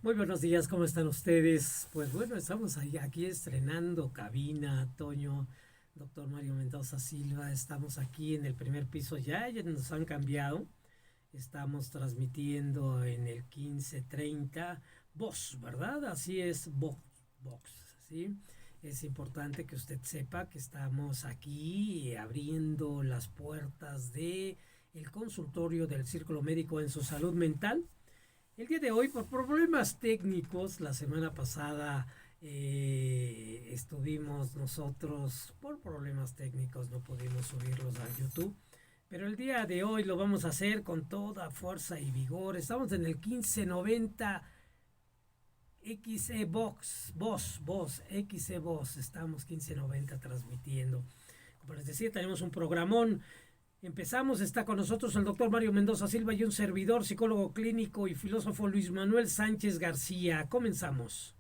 Muy buenos días, ¿cómo están ustedes? Pues bueno, estamos aquí estrenando cabina, Toño, doctor Mario Mendoza Silva, estamos aquí en el primer piso ya nos han cambiado, estamos transmitiendo en el 1530 Voz, ¿verdad? Así es, Vox, ¿sí? Es importante que usted sepa que estamos aquí abriendo las puertas de el consultorio del Círculo Médico en su salud mental. El día de hoy, por problemas técnicos, la semana pasada estuvimos nosotros, por problemas técnicos no pudimos subirlos a YouTube, pero el día de hoy lo vamos a hacer con toda fuerza y vigor. Estamos en el 1590 XE Voz, XE Voz, estamos 1590 transmitiendo. Como les decía, tenemos un programón. Empezamos, está con nosotros el doctor Mario Mendoza Silva y un servidor, psicólogo clínico y filósofo Luis Manuel Sánchez García. Comenzamos.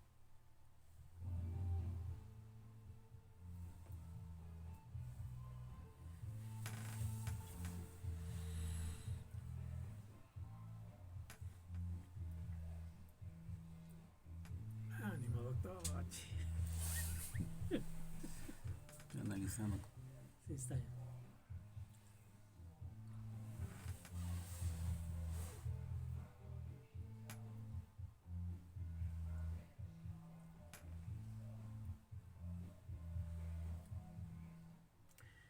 Ánimo, doctor. Estoy analizando. Sí, está bien.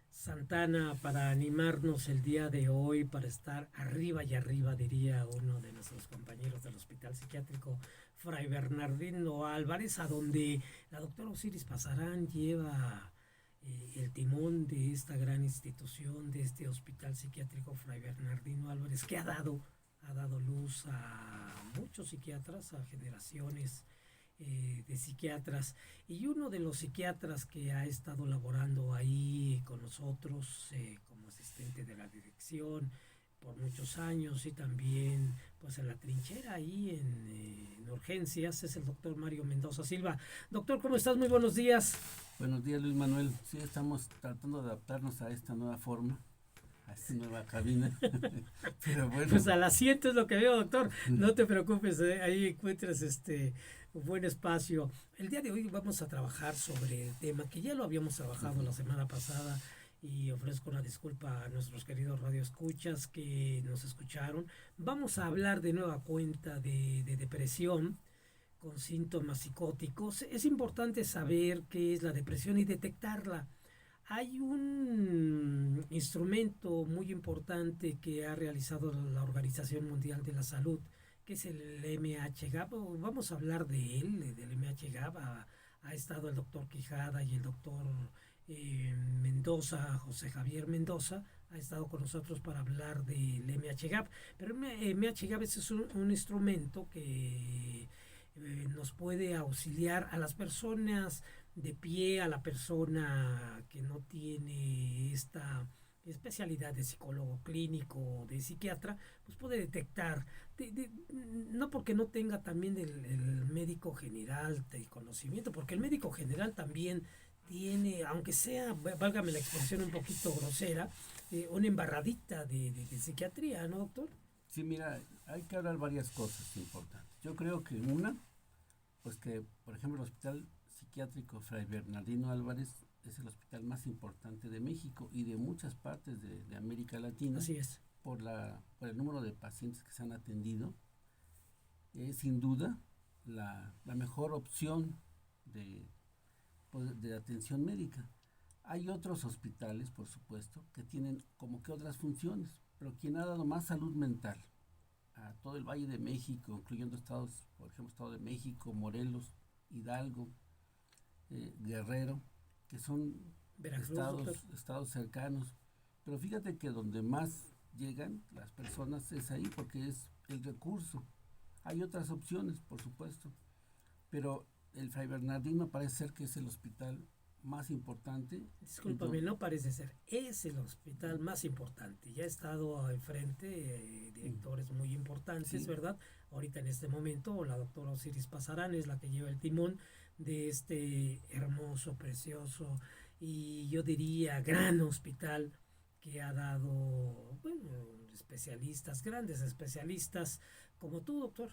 Santana para animarnos el día de hoy, para estar arriba y arriba, diría uno de nuestros compañeros del Hospital Psiquiátrico Fray Bernardino Álvarez, a donde la doctora Osiris Pasarán lleva el timón de esta gran institución, de este Hospital Psiquiátrico Fray Bernardino Álvarez, que ha dado luz a muchos psiquiatras, a generaciones de psiquiatras, y uno de los psiquiatras que ha estado laborando ahí con nosotros como asistente de la dirección por muchos años y también pues en la trinchera ahí en urgencias es el doctor Mario Mendoza Silva. Doctor, ¿cómo estás? Muy buenos días. Buenos días, Luis Manuel. Sí, estamos tratando de adaptarnos a esta nueva forma, a esta nueva cabina. Pero Pues bueno, al asiento es lo que veo, doctor. No te preocupes, ahí encuentras un buen espacio. El día de hoy vamos a trabajar sobre el tema que ya lo habíamos trabajado la semana pasada y ofrezco una disculpa a nuestros queridos radioescuchas que nos escucharon. Vamos a hablar de nueva cuenta de depresión con síntomas psicóticos. Es importante saber qué es la depresión y detectarla. Hay un instrumento muy importante que ha realizado la Organización Mundial de la Salud, que es el MHGAP. Vamos a hablar de él, del MHGAP. Ha estado el doctor Quijada y el doctor Mendoza, José Javier Mendoza, ha estado con nosotros para hablar del MHGAP. Pero el MHGAP es un instrumento que nos puede auxiliar a las personas de pie, a la persona que no tiene esta especialidad de psicólogo clínico o de psiquiatra, pues puede detectar, no porque no tenga también el médico general de conocimiento, porque el médico general también tiene, aunque sea, válgame la expresión un poquito grosera, una embarradita de psiquiatría, ¿no, doctor? sí, mira, hay que hablar varias cosas importantes. Yo creo que una, pues que, por ejemplo, el Hospital Psiquiátrico Fray Bernardino Álvarez es el hospital más importante de México y de muchas partes de América Latina Así es. por el número de pacientes que se han atendido. Es sin duda la mejor opción de, pues, de atención médica. Hay otros hospitales, por supuesto, que tienen como que otras funciones, pero quien ha dado más salud mental a todo el Valle de México, incluyendo estados, por ejemplo, Estado de México, Morelos, Hidalgo, Guerrero, que son Veracruz, doctor. estados cercanos. Pero fíjate que donde más llegan las personas es ahí porque es el recurso. Hay otras opciones, por supuesto, pero el Fray Bernardino parece ser que es el hospital más importante. Discúlpame, no parece ser. Es el hospital más importante. Ya he estado enfrente directores muy importantes, Sí, ¿verdad? Ahorita en este momento la doctora Osiris Pasarán es la que lleva el timón de este hermoso, precioso y yo diría gran hospital que ha dado, bueno, especialistas, grandes especialistas como tú, doctor.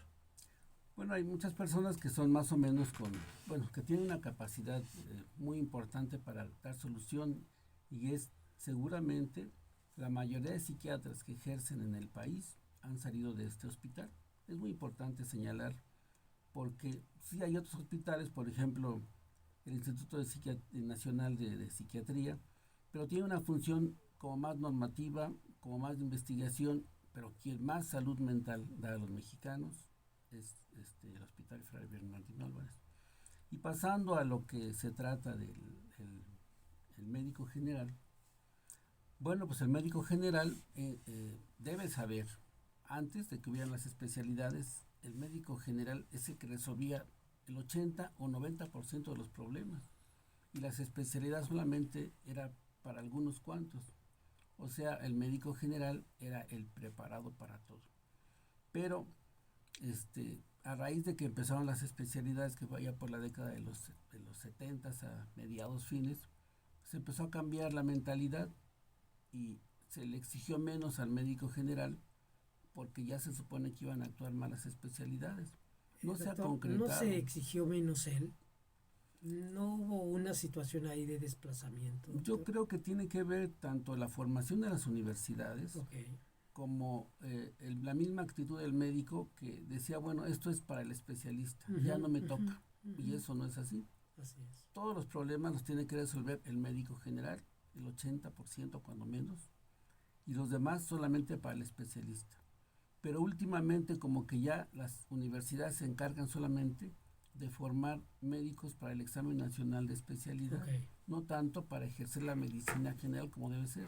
Bueno, hay muchas personas que son más o menos que tienen una capacidad muy importante para dar solución y es seguramente la mayoría de psiquiatras que ejercen en el país han salido de este hospital. Es muy importante señalar porque sí hay otros hospitales, por ejemplo, el Instituto Nacional de Psiquiatría, pero tiene una función como más normativa, como más de investigación, pero quien más salud mental da a los mexicanos es el Hospital Fray Bernardino Álvarez. Y pasando a lo que se trata del el médico general, bueno, pues el médico general debe saber, antes de que hubieran las especialidades, el médico general es el que resolvía el 80 o 90% de los problemas y las especialidades solamente era para algunos cuantos. O sea, el médico general era el preparado para todo. Pero a raíz de que empezaron las especialidades, que vaya por la década de los 70 a mediados fines, se empezó a cambiar la mentalidad y se le exigió menos al médico general porque ya se supone que iban a actuar más las especialidades. No se ha Doctor, concretado. ¿no se exigió menos él? ¿No hubo una situación ahí de desplazamiento, doctor? Yo creo que tiene que ver tanto la formación de las universidades como la misma actitud del médico que decía, bueno, esto es para el especialista, ya no me toca. Y eso no es así. Así es. Todos los problemas los tiene que resolver el médico general, el 80% cuando menos, y los demás solamente para el especialista. Pero últimamente como que ya las universidades se encargan solamente de formar médicos para el examen nacional de especialidad, no tanto para ejercer la medicina general como debe ser.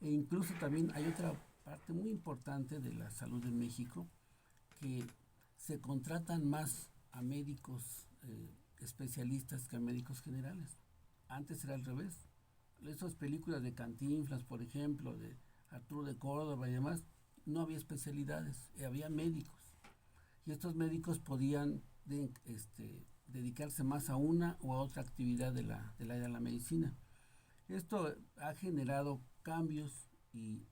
E incluso también hay otra parte muy importante de la salud en México, que se contratan más a médicos especialistas que a médicos generales. Antes era al revés. Esas películas de Cantinflas, por ejemplo, de Arturo de Córdoba y demás, no había especialidades, había médicos. Y estos médicos podían dedicarse más a una o a otra actividad del área de la medicina. Esto ha generado cambios y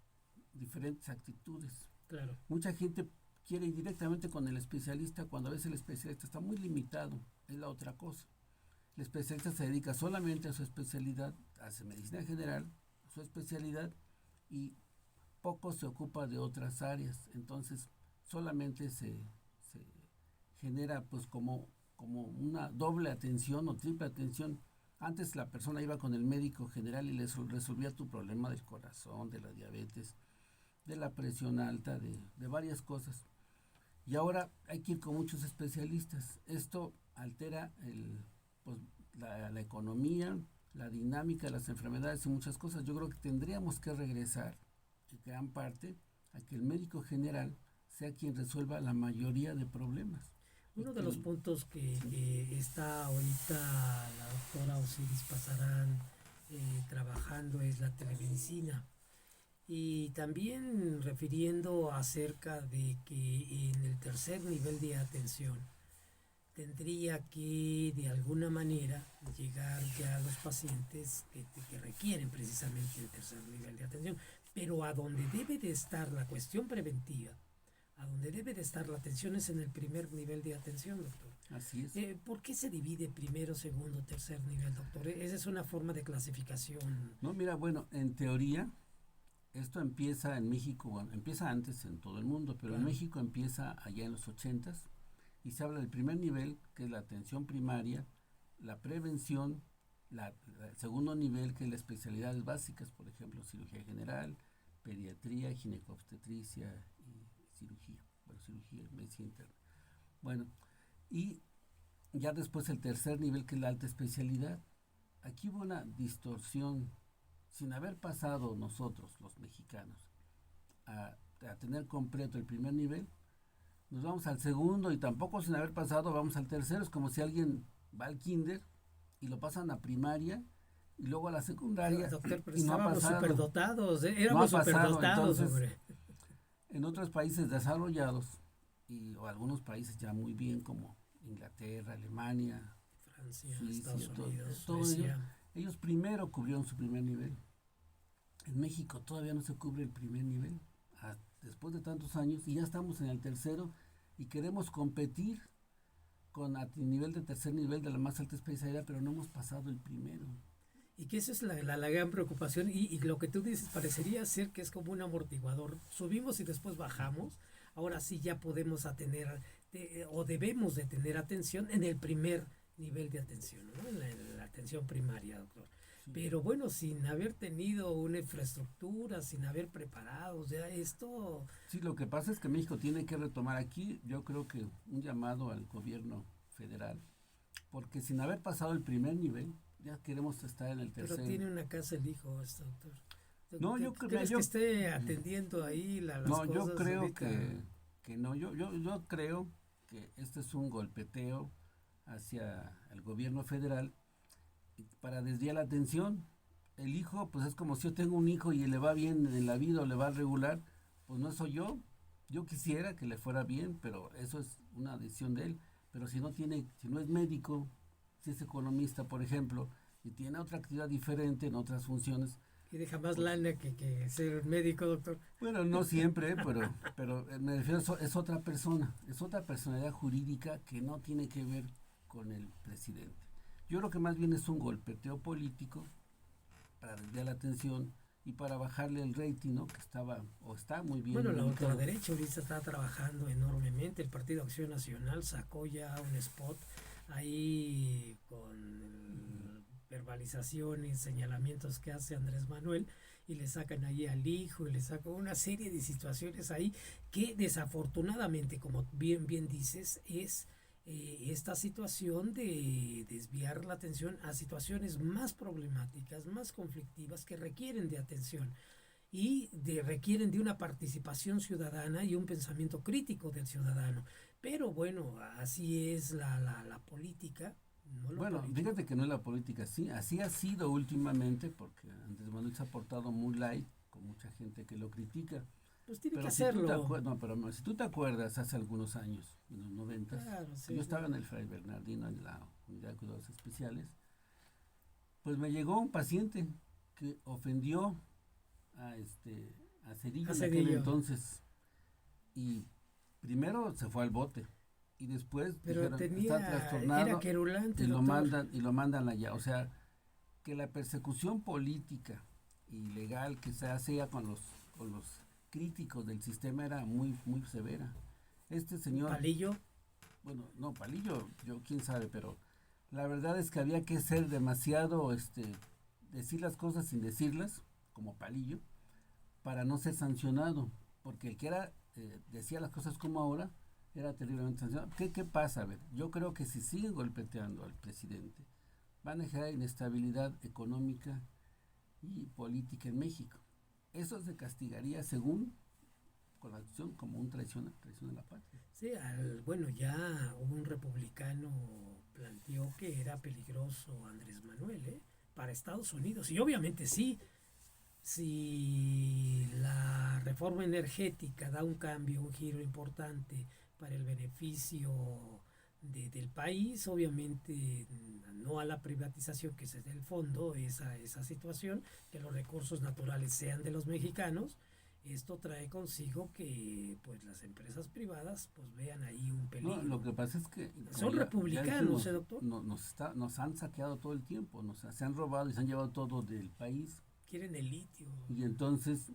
diferentes actitudes. Claro. Mucha gente quiere ir directamente con el especialista cuando a veces el especialista está muy limitado, es la otra cosa. El especialista se dedica solamente a su especialidad, hace medicina general, su especialidad, y poco se ocupa de otras áreas. Entonces solamente se genera pues como una doble atención o triple atención. Antes la persona iba con el médico general y le resolvía tu problema del corazón, de la diabetes, de la presión alta, de varias cosas. Y ahora hay que ir con muchos especialistas. Esto altera la economía, la dinámica de las enfermedades y muchas cosas. Yo creo que tendríamos que regresar en gran parte a que el médico general sea quien resuelva la mayoría de problemas. Uno de los puntos que está ahorita la doctora Osiris Pasarán trabajando es la telemedicina. Y también refiriendo acerca de que en el tercer nivel de atención tendría que de alguna manera llegar ya a los pacientes que requieren precisamente el tercer nivel de atención, pero a donde debe de estar la cuestión preventiva, a donde debe de estar la atención es en el primer nivel de atención, doctor. Así es. ¿Por qué se divide primero, segundo, tercer nivel, doctor? Esa es una forma de clasificación. No, mira, bueno, en teoría esto empieza en México, bueno, empieza antes en todo el mundo, pero en México empieza allá en los 80s y se habla del primer nivel, que es la atención primaria, la prevención, el segundo nivel, que es las especialidades básicas, por ejemplo, cirugía general, pediatría, ginecobstetricia y cirugía, medicina interna. Bueno, y ya después el tercer nivel, que es la alta especialidad. Aquí hubo una distorsión, sin haber pasado nosotros, los mexicanos, a tener completo el primer nivel, nos vamos al segundo y tampoco sin haber pasado vamos al tercero. Es como si alguien va al kinder y lo pasan a primaria y luego a la secundaria. Doctor, pero y no ha estábamos pasado. Superdotados, éramos no ha pasado. superdotados, Entonces, hombre. En otros países desarrollados o algunos países ya muy bien como Inglaterra, Alemania, Francia, Suiza, Estados Unidos, todo Suecia. Ellos primero cubrieron su primer nivel. En México todavía no se cubre el primer nivel, después de tantos años, y ya estamos en el tercero y queremos competir con nivel de tercer nivel de la más alta especialidad, pero no hemos pasado el primero. Y que esa es la gran preocupación y lo que tú dices parecería ser que es como un amortiguador. Subimos y después bajamos. Ahora sí ya podemos o debemos de tener atención en el primer nivel de atención, ¿no? En la atención primaria, doctor. Sí. Pero bueno, sin haber tenido una infraestructura, sin haber preparado, o sea, esto... Sí, lo que pasa es que México tiene que retomar aquí, yo creo que un llamado al gobierno federal, porque sin haber pasado el primer nivel, ya queremos estar en el tercer. Pero tiene una casa el hijo, este doctor. No, ¿Crees que esté atendiendo ahí las no, cosas? yo creo ahorita? que no, yo creo que este es un golpeteo hacia el gobierno federal para desviar la atención. El hijo, pues es como si yo tengo un hijo y le va bien en la vida o le va regular, pues no soy yo. Yo quisiera que le fuera bien, pero eso es una decisión de él. Pero si no es médico, si es economista, por ejemplo, y tiene otra actividad diferente en otras funciones. Y deja más lana que ser médico, doctor. Bueno, no siempre, pero me refiero, es otra persona, es otra personalidad jurídica que no tiene que ver con el presidente. Yo creo que más bien es un golpeteo político para desviar la atención y para bajarle el rating, ¿no? Que estaba o está muy bien. Bueno, la ubicado. ultraderecha ahorita está trabajando enormemente. El Partido Acción Nacional sacó ya un spot ahí con verbalizaciones, señalamientos que hace Andrés Manuel y le sacan ahí al hijo y le sacan una serie de situaciones ahí que desafortunadamente, como bien dices, es esta situación de desviar la atención a situaciones más problemáticas, más conflictivas que requieren de atención y requieren de una participación ciudadana y un pensamiento crítico del ciudadano. Pero bueno, así es la política. No bueno, político. fíjate que no es la política, sí, así ha sido últimamente, porque Andrés Manuel se ha portado muy light, con mucha gente que lo critica. Pues tiene Pero que si hacerlo. si tú te acuerdas, hace algunos años, en los 90, Claro, sí, yo estaba en el Fray Bernardino, en la unidad de cuidados especiales, pues me llegó un paciente que ofendió a Cedillo en aquel entonces, y primero se fue al bote, y después pero dijeron, está trastornado, era querulante, y doctor. lo mandan allá. O sea, que la persecución política y legal que se hacía con los críticos del sistema era muy, muy severa. Este señor, Palillo. bueno, no, Palillo, yo quién sabe, pero la verdad es que había que ser demasiado, decir las cosas sin decirlas, como Palillo, para no ser sancionado, porque el que decía las cosas como ahora, era terriblemente sancionado. ¿Qué pasa? A ver, yo creo que si siguen golpeteando al presidente, van a generar inestabilidad económica y política en México. Eso se castigaría según con la acción como un traición a la patria. Sí, bueno, ya un republicano planteó que era peligroso Andrés Manuel, para Estados Unidos. Y obviamente sí, si la reforma energética da un cambio, un giro importante para el beneficio del país, obviamente no a la privatización que es el fondo, esa situación, que los recursos naturales sean de los mexicanos, esto trae consigo que pues las empresas privadas pues vean ahí un peligro. No, lo que pasa es que son republicanos, doctor. Nos han saqueado todo el tiempo, se han robado y se han llevado todo del país. Quieren el litio. Y entonces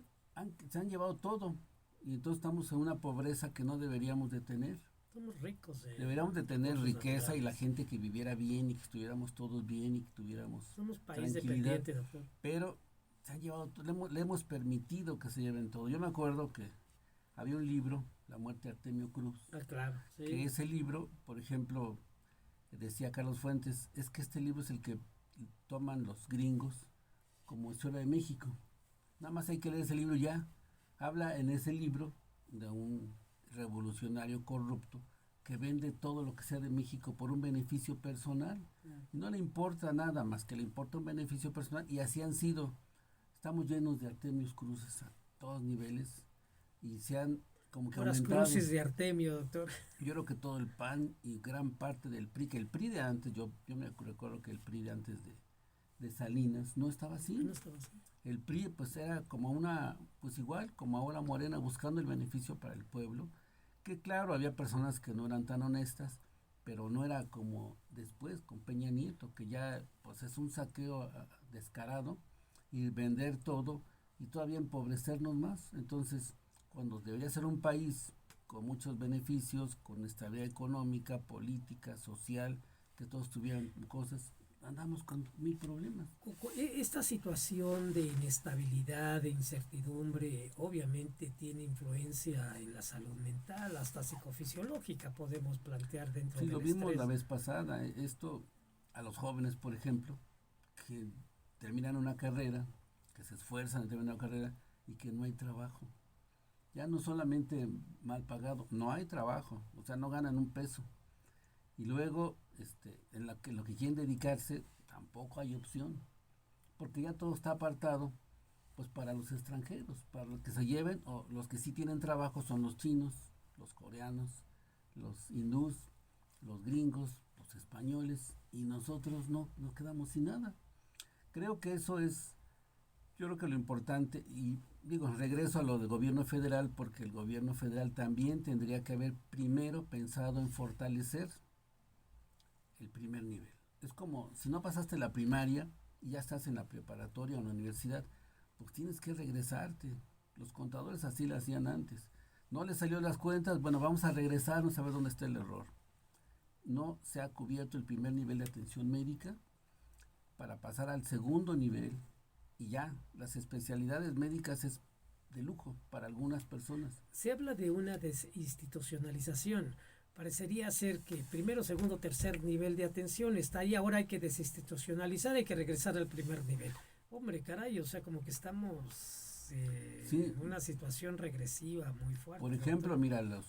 se han llevado todo. Y entonces estamos en una pobreza que no deberíamos de tener. Somos ricos. Deberíamos de tener riqueza naturales. y la gente que viviera bien y que estuviéramos todos bien y que tuviéramos Somos país tranquilidad. dependiente, doctor. Pero se han llevado, le hemos permitido que se lleven todo. Yo me acuerdo que había un libro, La muerte de Artemio Cruz, Claro, sí. que ese libro, por ejemplo, decía Carlos Fuentes, es que este libro es el que toman los gringos como historia de México. Nada más hay que leer ese libro ya. Habla en ese libro de un revolucionario corrupto que vende todo lo que sea de México por un beneficio personal. Y no le importa nada más que le importa un beneficio personal, y así han sido. Estamos llenos de Artemios Cruces a todos niveles y se han como que Horas aumentado. cruces de Artemio, doctor. Yo creo que todo el PAN y gran parte del PRI, que el PRI de antes, yo me recuerdo que el PRI de antes de Salinas no estaba así. No estaba así. El PRI pues era como pues igual como ahora Morena, buscando el beneficio para el pueblo, que claro, había personas que no eran tan honestas, pero no era como después con Peña Nieto, que ya pues es un saqueo descarado y vender todo y todavía empobrecernos más. Entonces, cuando debería ser un país con muchos beneficios, con estabilidad económica, política, social, que todos tuvieran cosas, andamos con mil problemas. Esta situación de inestabilidad, de incertidumbre, obviamente tiene influencia en la salud mental, hasta psicofisiológica, podemos plantear dentro Sí, del lo vimos estrés. la vez pasada, esto a los jóvenes, por ejemplo, que terminan una carrera, que se esfuerzan en terminar una carrera y que no hay trabajo. Ya no solamente mal pagado, no hay trabajo, o sea, no ganan un peso. Y luego, lo que quieren dedicarse, tampoco hay opción, porque ya todo está apartado, pues para los extranjeros, para los que se lleven, o los que sí tienen trabajo son los chinos, los coreanos, los hindús, los gringos, los españoles, y nosotros no, nos quedamos sin nada. Creo que eso es, yo creo que lo importante, y digo, regreso a lo del gobierno federal, porque el gobierno federal también tendría que haber primero pensado en fortalecer el primer nivel. Es como si no pasaste la primaria y ya estás en la preparatoria o en la universidad, pues tienes que regresarte. Los contadores así lo hacían antes. No les salió las cuentas, bueno, vamos a regresarnos a ver dónde está el error. No se ha cubierto el primer nivel de atención médica para pasar al segundo nivel y ya, las especialidades médicas es de lujo para algunas personas. Se habla de una desinstitucionalización. Parecería ser que primero, segundo, tercer nivel de atención está ahí, ahora hay que desinstitucionalizar, hay que regresar al primer nivel. Hombre, caray, o sea, como que estamos Sí, en una situación regresiva muy fuerte. por ejemplo, Doctor. mira, los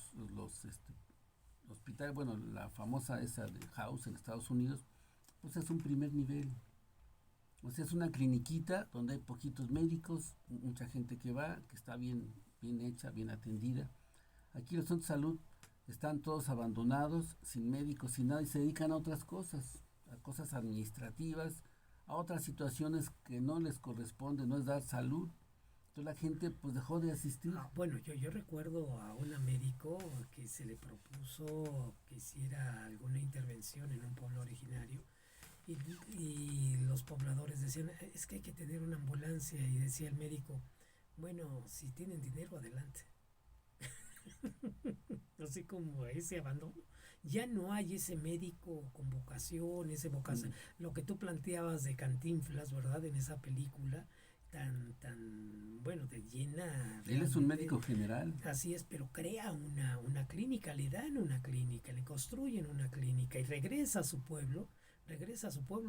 hospitales, bueno, la famosa esa de House en Estados Unidos, pues es un primer nivel. O sea, es una cliniquita donde hay poquitos médicos, mucha gente que va, que está bien, bien hecha, bien atendida. Aquí los centros de salud están todos abandonados, sin médicos, sin nada, y se dedican a otras cosas, a cosas administrativas, a otras situaciones que no les corresponden, no es dar salud. Entonces la gente pues dejó de asistir. Bueno, yo recuerdo a una médico que se le propuso que hiciera alguna intervención en un pueblo originario y, y los pobladores decían, es que hay que tener una ambulancia y decía el médico, bueno, si tienen dinero, adelante. Así como ese abandono. Ya no hay ese médico con vocación, ese vocación, lo que tú planteabas de Cantinflas, ¿verdad? En esa película bueno, te llena Él es un realmente. médico general. Así es, pero crea una clínica, le dan una clínica, le construyen una clínica y regresa a su pueblo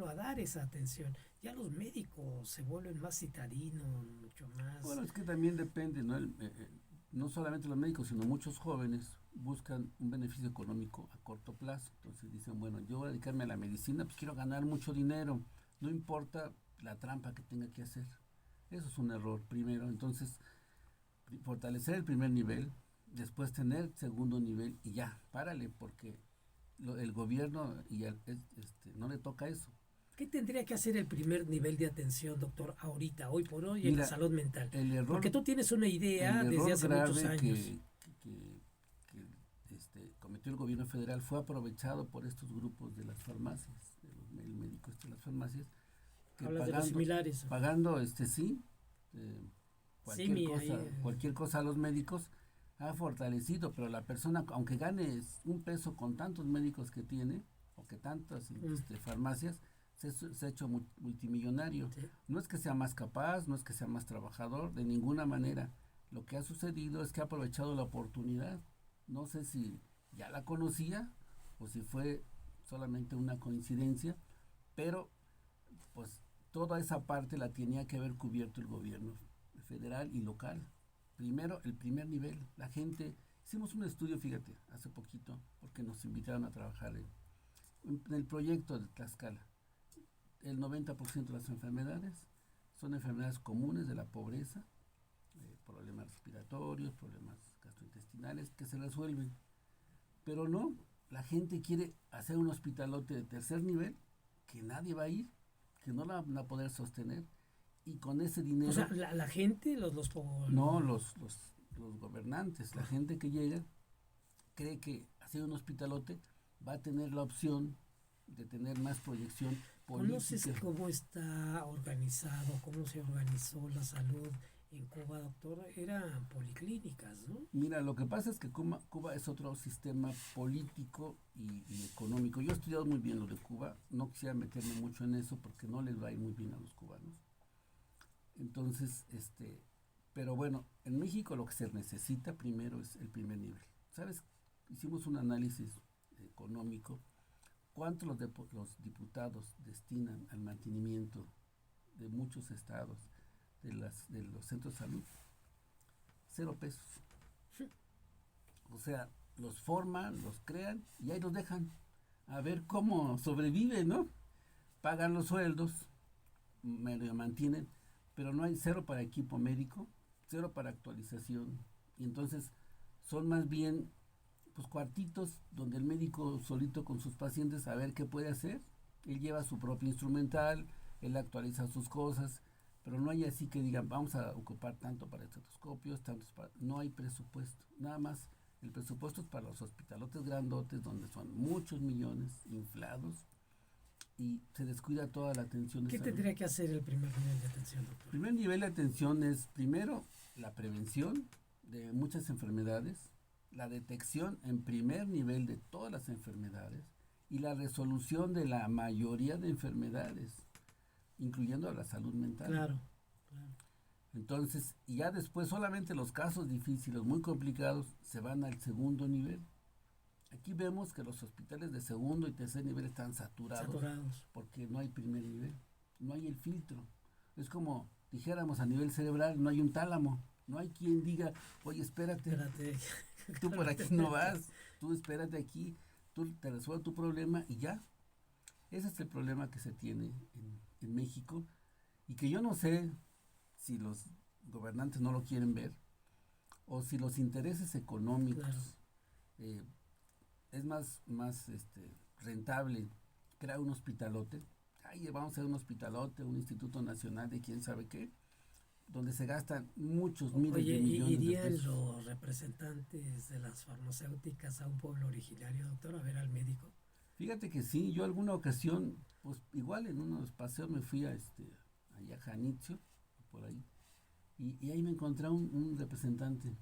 a dar esa atención. Ya los médicos se vuelven más citadinos, mucho más. Bueno, es que también depende, ¿no? No solamente los médicos, sino muchos jóvenes buscan un beneficio económico a corto plazo. Entonces dicen, bueno, yo voy a dedicarme a la medicina, pues quiero ganar mucho dinero, no importa la trampa que tenga que hacer. Eso es un error primero. Entonces, fortalecer el primer nivel, después tener segundo nivel y ya, párale, porque el gobierno no le toca eso. ¿Qué tendría que hacer el primer nivel de atención, doctor, ahorita, hoy por hoy, en Mira, la salud mental? el error, Porque tú tienes una idea el desde error hace grave muchos años. que cometió el gobierno federal fue aprovechado por estos grupos de las farmacias, el médico de las farmacias, que Hablas de los similares. pagando sí, cualquier Sí, cosa, cualquier cosa a los médicos, ha fortalecido, pero la persona, aunque gane un peso con tantos médicos que tiene, o que tantas farmacias, se ha hecho multimillonario. Sí. No es que sea más capaz, no es que sea más trabajador, de ninguna manera. Lo que ha sucedido es que ha aprovechado la oportunidad. No sé si ya la conocía o si fue solamente una coincidencia, pero pues toda esa parte la tenía que haber cubierto el gobierno federal y local. Primero, el primer nivel. La gente, hicimos un estudio, fíjate, hace poquito, porque nos invitaron a trabajar en el proyecto de Tlaxcala. El 90% de las enfermedades son enfermedades comunes de la pobreza, problemas respiratorios, problemas gastrointestinales que se resuelven. Pero no, la gente quiere hacer un hospitalote de tercer nivel que nadie va a ir, que no la van a poder sostener, y con ese dinero... O sea, la gente, No, los gobernantes, la gente que llega cree que hacer un hospitalote va a tener la opción de tener más proyección ¿Conoces política. cómo está organizado, cómo se organizó la salud en Cuba, doctor? Eran policlínicas, ¿no? Mira, lo que pasa es que Cuba es otro sistema político y económico. Yo he estudiado muy bien lo de Cuba, no quisiera meterme mucho en eso porque no les va a ir muy bien a los cubanos. Entonces, pero bueno, en México lo que se necesita primero es el primer nivel. ¿Sabes? Hicimos un análisis económico. ¿Cuánto los diputados destinan al mantenimiento de muchos estados, de los centros de salud? 0 pesos. O sea, los forman, los crean y ahí los dejan a ver cómo sobreviven, ¿no? Pagan los sueldos, medio mantienen, pero no hay 0 para equipo médico, 0 para actualización. Y entonces son más bien pues cuartitos donde el médico solito con sus pacientes a ver qué puede hacer. Él lleva su propio instrumental, él actualiza sus cosas, pero no hay así que digan vamos a ocupar tanto para estetoscopios, tantos para... No hay presupuesto, nada más el presupuesto es para los hospitalotes grandotes donde son muchos millones inflados y se descuida toda la atención de ¿Qué salud. tendría que hacer el primer nivel de atención, doctor? El primer nivel de atención es primero la prevención de muchas enfermedades, la detección en primer nivel de todas las enfermedades y la resolución de la mayoría de enfermedades, incluyendo la salud mental. Claro, claro. Entonces, y ya después solamente los casos difíciles, muy complicados, se van al segundo nivel. Aquí vemos que los hospitales de segundo y tercer nivel están saturados porque no hay primer nivel, no hay el filtro. Es como dijéramos a nivel cerebral, no hay un tálamo, no hay quien diga, oye, espérate. Tú por aquí no vas, tú espérate aquí, tú te resuelves tu problema y ya. Ese es el problema que se tiene en México y que yo no sé si los gobernantes no lo quieren ver o si los intereses económicos es más rentable crear un hospitalote. Ay, vamos a hacer un hospitalote, un instituto nacional de quién sabe qué, donde se gastan muchos miles de millones de pesos. ¿Irían los representantes de las farmacéuticas a un pueblo originario, doctor, a ver al médico? Fíjate que sí, yo alguna ocasión, pues igual en unos paseos me fui allá a Janitzio, por ahí, y ahí me encontré un representante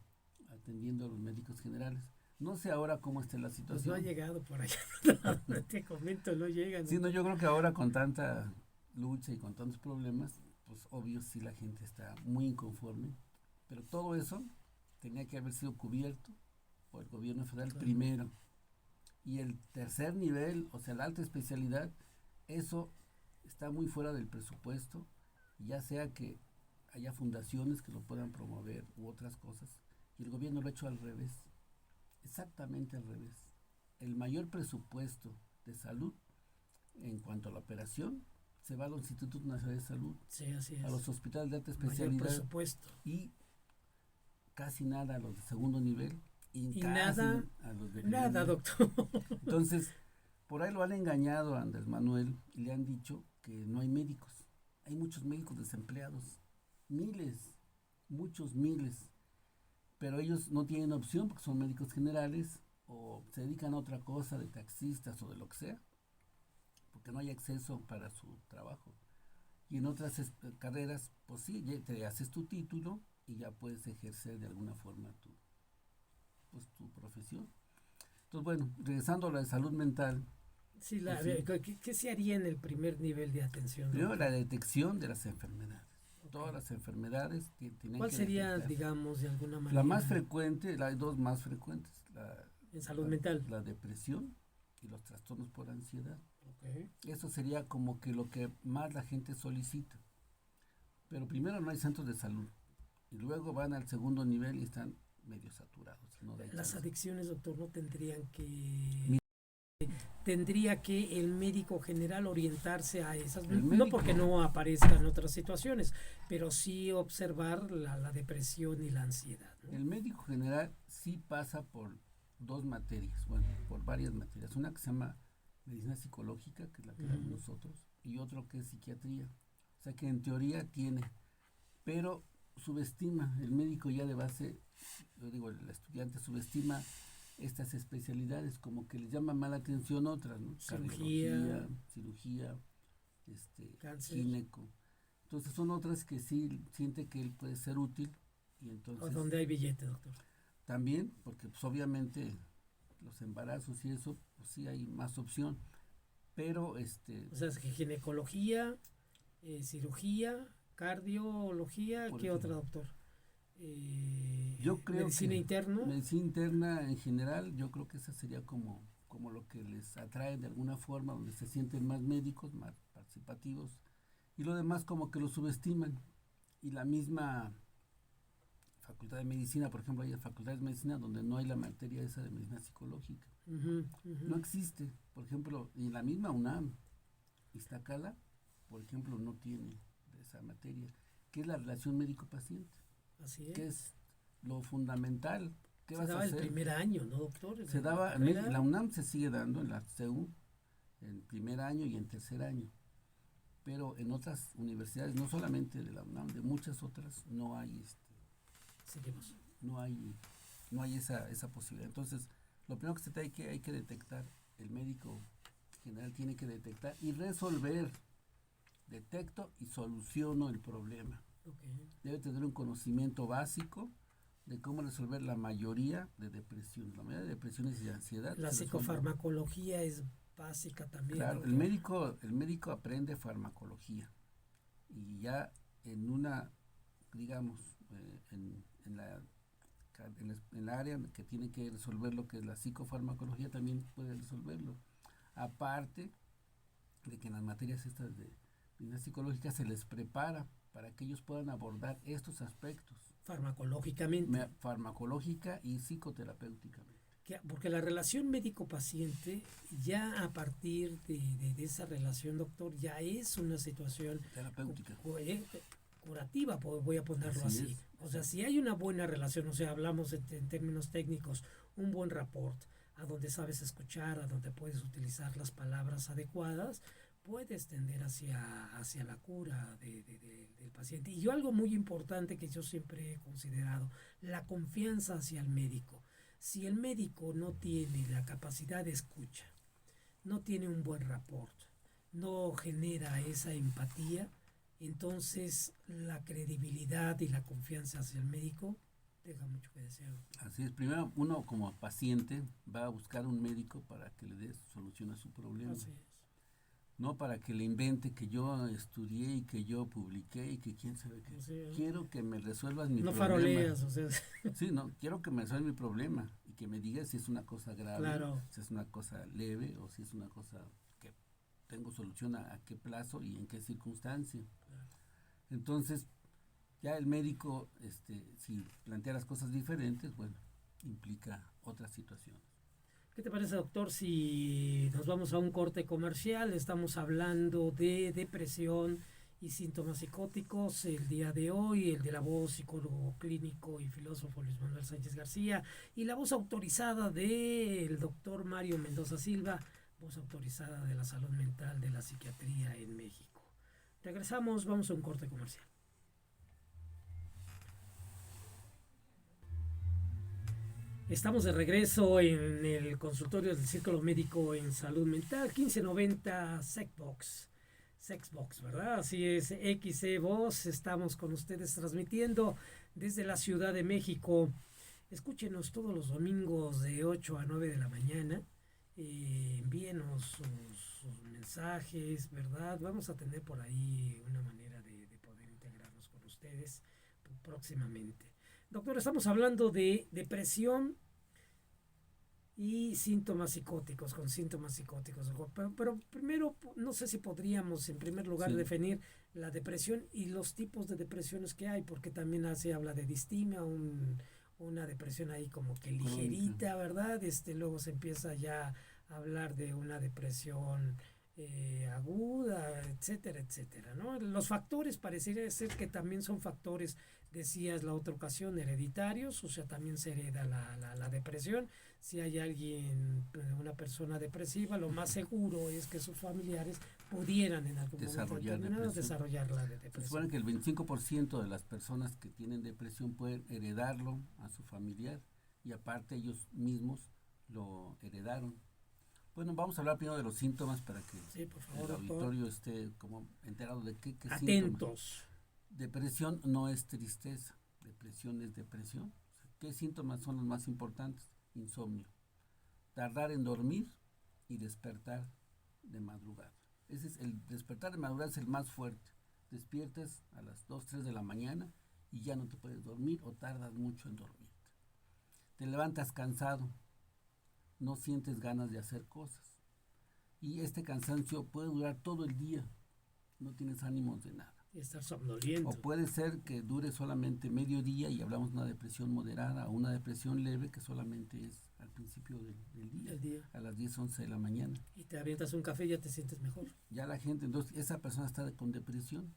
atendiendo a los médicos generales. No sé ahora cómo está la situación. Pues no ha llegado por allá, te comento, no llega. Sí, no, yo creo que ahora con tanta lucha y con tantos problemas, pues obvio sí la gente está muy inconforme, pero todo eso tenía que haber sido cubierto por el gobierno federal primero. Y el tercer nivel, o sea, la alta especialidad, eso está muy fuera del presupuesto, ya sea que haya fundaciones que lo puedan promover u otras cosas, y el gobierno lo ha hecho al revés, exactamente al revés. El mayor presupuesto de salud en cuanto a la operación se va a los institutos nacionales de salud, sí, así es, a los hospitales de alta especialidad y casi nada a los de segundo nivel y casi nada a los de nada, doctor. Entonces, por ahí lo han engañado a Andrés Manuel y le han dicho que no hay médicos. Hay muchos médicos desempleados, miles, muchos miles, pero ellos no tienen opción porque son médicos generales o se dedican a otra cosa de taxistas o de lo que sea, porque no hay acceso para su trabajo. Y en otras carreras, pues sí, te haces tu título y ya puedes ejercer de alguna forma tu profesión. Entonces, bueno, regresando a la de salud mental. Sí, ¿qué se haría en el primer nivel de atención? Primero, la detección de las enfermedades. Okay. Todas las enfermedades tienen que ¿Cuál sería, detectar? Digamos, de alguna manera? La más frecuente, hay dos más frecuentes. En salud mental. La depresión y los trastornos por ansiedad. Okay. Eso sería como que lo que más la gente solicita. Pero primero no hay centros de salud. Y luego van al segundo nivel y están medio saturados. No las adicciones, doctor, no tendrían que... Tendría que el médico general orientarse a esas, no porque no aparezcan otras situaciones, pero sí observar la depresión y la ansiedad, ¿no? El médico general sí pasa por dos materias, bueno, por varias materias. Una que se llama medicina psicológica, que es la que damos nosotros, y otro que es psiquiatría. O sea que en teoría tiene, pero subestima, el médico ya de base, yo digo, el estudiante subestima estas especialidades, como que les llama más la atención otras, ¿no? Cirugía, cirugía, cáncer. gineco. Entonces son otras que sí siente que él puede ser útil y entonces... O donde hay billete, doctor. También, porque pues obviamente los embarazos y eso, pues sí hay más opción, pero O sea, es que ginecología, cirugía, cardiología, ¿qué ejemplo, otra, doctor? yo creo Medicina que interna. medicina interna en general, yo creo que esa sería como lo que les atrae de alguna forma, donde se sienten más médicos, más participativos, y lo demás como que lo subestiman. Y la misma facultad de medicina, por ejemplo, hay facultades de medicina donde no hay la materia esa de medicina psicológica. No existe, por ejemplo, y la misma UNAM, Iztacala, por ejemplo, no tiene esa materia, que es la relación médico-paciente, Así que es. es lo fundamental. ¿Qué Se vas a daba el hacer? primer año, ¿no, doctor? Se daba, en la UNAM se sigue dando, en la CEU, en primer año y en tercer año, pero en otras universidades, no solamente de la UNAM, de muchas otras, no hay Seguimos. no hay, no hay esa posibilidad. Entonces, lo primero que hay que detectar, el médico general tiene que detectar y resolver. Detecto y soluciono el problema. Okay. Debe tener un conocimiento básico de cómo resolver la mayoría de depresiones. La mayoría de depresiones y de ansiedad. La psicofarmacología es básica también. Claro, Doctor. el médico aprende farmacología y ya en una, digamos, en la área que tiene que resolver lo que es la psicofarmacología también puede resolverlo. Aparte de que en las materias estas de medicina psicológica se les prepara para que ellos puedan abordar estos aspectos. Farmacológicamente. Farmacológica y psicoterapéuticamente. Porque la relación médico-paciente, ya a partir de esa relación, doctor, ya es una situación Terapéutica. Curativa, voy a ponerlo así. O sea, si hay una buena relación, o sea, hablamos en términos técnicos, un buen rapport, a donde sabes escuchar, a donde puedes utilizar las palabras adecuadas, puedes tender hacia la cura del paciente. Y yo algo muy importante que yo siempre he considerado, la confianza hacia el médico. Si el médico no tiene la capacidad de escucha, no tiene un buen rapport, no genera esa empatía, entonces la credibilidad y la confianza hacia el médico deja mucho que desear. Así es, primero uno como paciente va a buscar un médico para que le dé solución a su problema. Así es. No para que le invente que yo estudié y que yo publiqué y que quién sabe qué. Sí, quiero que me resuelvas mi no problema. No faroleas, o sea. Sí, no, quiero que me resuelva mi problema y que me digas si es una cosa grave, Claro. si es una cosa leve o si es una cosa que tengo solución a qué plazo y en qué circunstancia. Claro. Entonces, ya el médico, si plantea las cosas diferentes, bueno, implica otras situaciones. ¿Qué te parece, doctor, si nos vamos a un corte comercial? Estamos hablando de depresión y síntomas psicóticos el día de hoy, el de la voz psicólogo clínico y filósofo Luis Manuel Sánchez García y la voz autorizada del doctor Mario Mendoza Silva, voz autorizada de la salud mental de la psiquiatría en México. Regresamos, vamos a un corte comercial. Estamos de regreso en el consultorio del Círculo Médico en Salud Mental, 1590 Sexbox, ¿verdad? Así es, XE Voz, estamos con ustedes transmitiendo desde la Ciudad de México. Escúchenos todos los domingos de 8 a 9 de la mañana. Envíenos sus mensajes, ¿verdad? Vamos a tener por ahí una manera de poder integrarnos con ustedes próximamente. Doctor, estamos hablando de depresión y síntomas psicóticos, con síntomas psicóticos. Pero primero, no sé si podríamos en primer lugar definir la depresión y los tipos de depresiones que hay, porque también se habla de distimia, una depresión ahí como que ligerita, ¿verdad? Luego se empieza ya a hablar de una depresión aguda, etcétera, etcétera, ¿no? Los factores parecería ser que también son factores, decías la otra ocasión, hereditarios, o sea, también se hereda la depresión. Si hay alguien, una persona depresiva, lo más seguro es que sus familiares pudieran en algún momento determinado desarrollar la depresión. Se supone que el 25% de las personas que tienen depresión pueden heredarlo a su familiar y aparte ellos mismos lo heredaron. Bueno, vamos a hablar primero de los síntomas para que Sí, por favor, el doctor. auditorio esté como enterado de qué síntomas. Atentos. Depresión no es tristeza, depresión es depresión. O sea, ¿qué síntomas son los más importantes? Insomnio, tardar en dormir y despertar de madrugada. Ese es el despertar de madrugada, es el más fuerte. Despiertas a las 2, 3 de la mañana y ya no te puedes dormir o tardas mucho en dormirte. Te levantas cansado, no sientes ganas de hacer cosas. Y este cansancio puede durar todo el día, no tienes ánimos de nada. Y estar somnoliento. O puede ser que dure solamente medio día y hablamos de una depresión moderada o una depresión leve que solamente es al principio del día, El día. a las 10, 11 de la mañana. Y te avientas un café y ya te sientes mejor. Ya la gente, entonces esa persona está con depresión